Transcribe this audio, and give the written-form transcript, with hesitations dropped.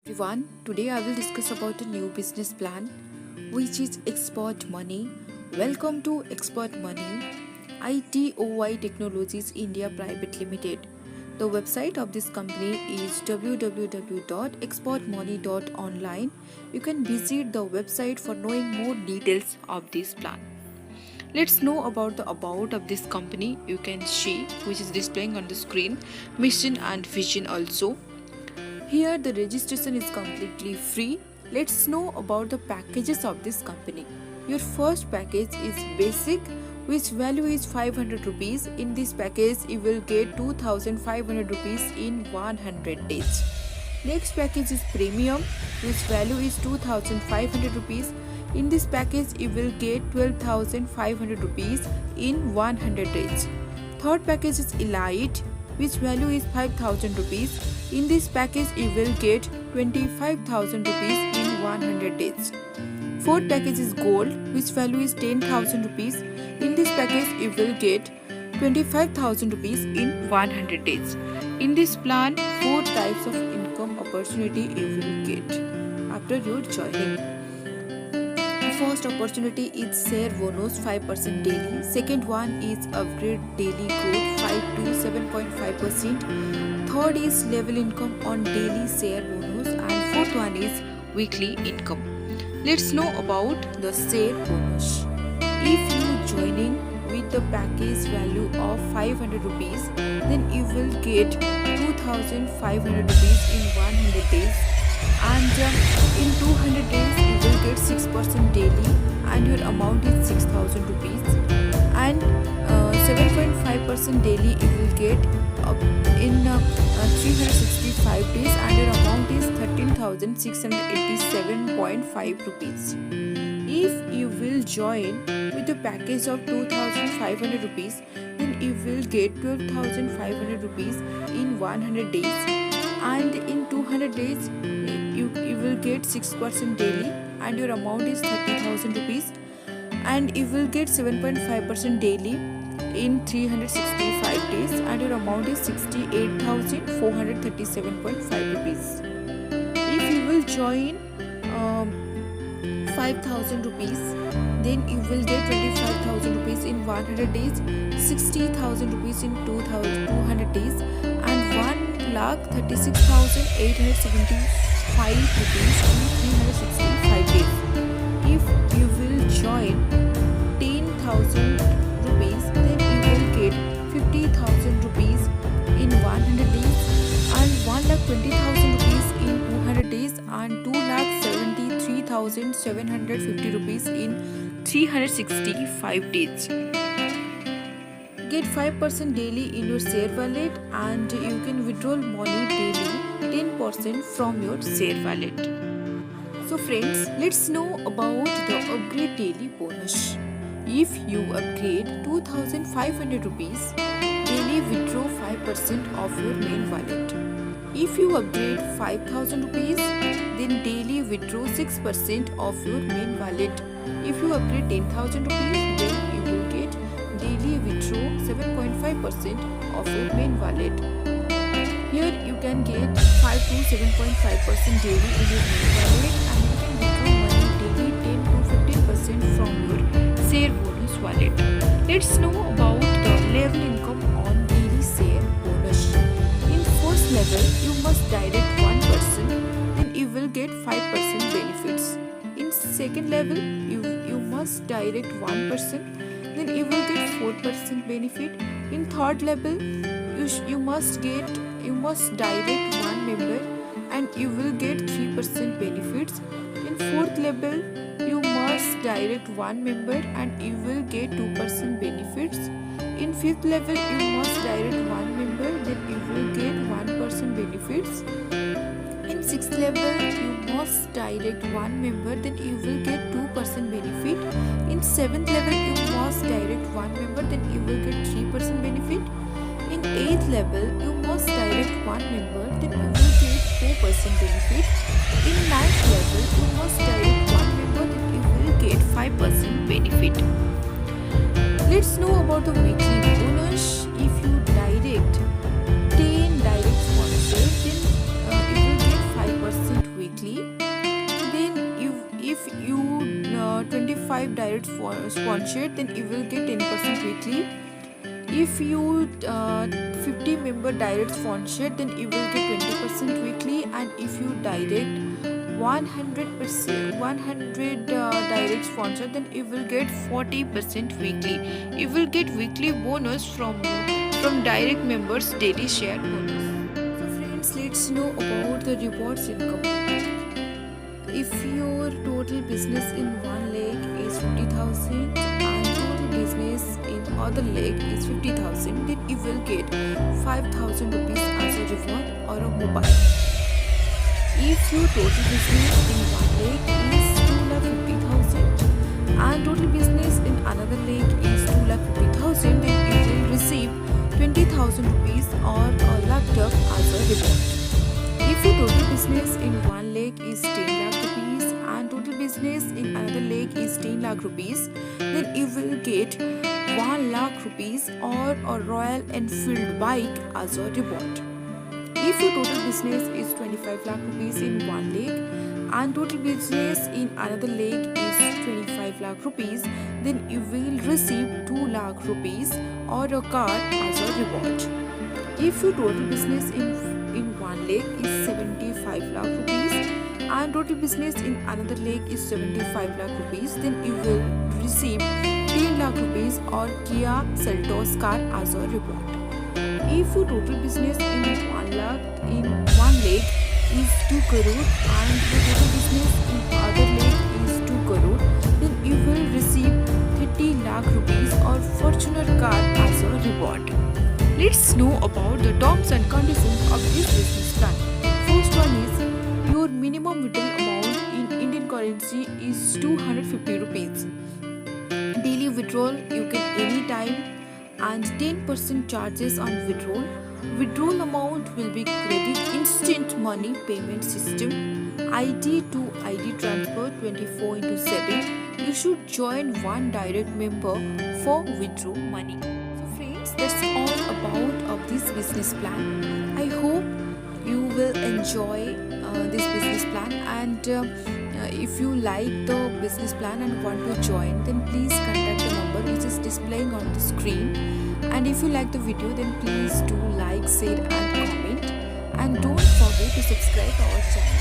Everyone, today I will discuss about a new business plan which is Export Money. Welcome to Export Money ITOY Technologies India Private Limited. The website of this company is www.exportmoney.online. You can visit the website for knowing more details of this plan. Let's know about the about of this company. You can see which is displaying on the screen, mission and vision also. Here the registration is completely free. Let's know about the packages of this company. Your first package is basic, which value is 500 rupees. In this package you will get 2500 rupees in 100 days. Next package is premium, which value is 2500 rupees. In this package you will get 12500 rupees in 100 days. Third package is elite, which value is 5000 rupees. In this package you will get 25,000 rupees in 100 days. Fourth package is gold, which value is 10,000 rupees. In this package you will get 25,000 rupees in 100 days. In this plan, 4 types of income opportunity you will get after your joining. First opportunity is share bonus 5% daily. Second one is upgrade daily growth 5 to 7.5%. Third is level income on daily share bonus, and fourth one is weekly income. Let's know about the share bonus. If you joining with the package value of 500 rupees, then you will get 2500 rupees in 100 days, and in 200 days you will get 6% daily, and your amount is 6000 rupees, and 7.5% daily you will get in 365 days, and your amount is 13,687.5 rupees. If you will join with a package of 2500 rupees, then you will get 12,500 rupees in 100 days, and in 200 days you will get 6% daily, and your amount is 30,000 rupees, and you will get 7.5% daily in 365 days, and your amount is 68,437.5 rupees. If you will join 5,000 rupees, then you will get 25,000 rupees in 100 days, 60,000 rupees in 200 days, and 1,36,875 rupees in 365 days. If you will join 10,000 rupees, then you will get 50,000 rupees in 100 days, and 1,20,000 rupees in 200 days, and 2,73,750 rupees in 365 days. Get 5% daily in your share wallet, and you can withdraw money daily 10% from your share wallet. So friends, let's know about the upgrade daily bonus. If you upgrade 2500 rupees, daily withdraw 5% of your main wallet. If you upgrade 5000 rupees, then daily withdraw 6% of your main wallet. If you upgrade 10,000 rupees, then you will get daily withdraw 7.5% of your main wallet. Here you can get 5 to 7.5% daily in your main wallet, and you can withdraw money daily 10 to 15% from your share bonus wallet. Let's know about the level income on daily share bonus. In first level, you must direct one person, then you will get 5% benefits. In second level, you must direct one person, then you will get 4% benefit. In third level, you must direct one member, and you will get 3% benefits. In fourth level, you must direct one member, and you will get 2% benefits. In fifth level, you must direct one member, then you will get 1% benefits. In sixth level, you must direct one member, then you will get 2% benefit. In seventh level, you must direct one member, then you will get 3% benefit. In eighth level, you must direct one member, then you will get 4% benefit. In ninth level, you must direct one member, then you will get 5% benefit. Let's know about the weekly bonus. If you direct 10 direct sponsors, then you will get 5% 25 direct sponsored, then you will get 10% weekly. If you 50 member direct sponsored, then you will get 20% weekly. And if you direct 100 direct sponsor, then you will get 40% weekly. You will get weekly bonus from direct members daily share bonus. So friends, let's know about the rewards income. If your total business in one leg is 50,000 and total business in other leg is 50,000, then you will get 5,000 rupees as a reward or a mobile. If your total business in one leg is 2,50,000 and total business in another leg is 2,50,000, then you will receive 20,000 rupees or a laptop as a reward. If your total business in one leg is 10 lakh rupees and total business in another leg is 10 lakh rupees, then you will get 1 lakh rupees or a Royal Enfield bike as a reward. If your total business is 25 lakh rupees in one leg and total business in another leg is 25 lakh rupees, then you will receive 2 lakh rupees or a car as a reward. If your total business in one leg is 75 lakh rupees and total business in another leg is 75 lakh rupees, then you will receive 10 lakh rupees or Kia Seltos car as a reward. If your total business in one leg is 2 crore and your total business in other leg is 2 crore, then you will receive 30 lakh rupees or Fortuner car as a reward. Let's know about the terms and conditions of this business plan. First one is your minimum withdrawal amount in Indian currency is 250 rupees. Daily withdrawal you can anytime and 10% charges on withdrawal. Withdrawal amount will be credit instant money payment system. ID to ID transfer 24/7. You should join one direct member for withdraw money. So friends, that's all about this business plan. I hope you will enjoy this business plan, and if you like the business plan and want to join, then please contact the number which is displaying on the screen. And if you like the video, then please do like, share and comment, and don't forget to subscribe our channel.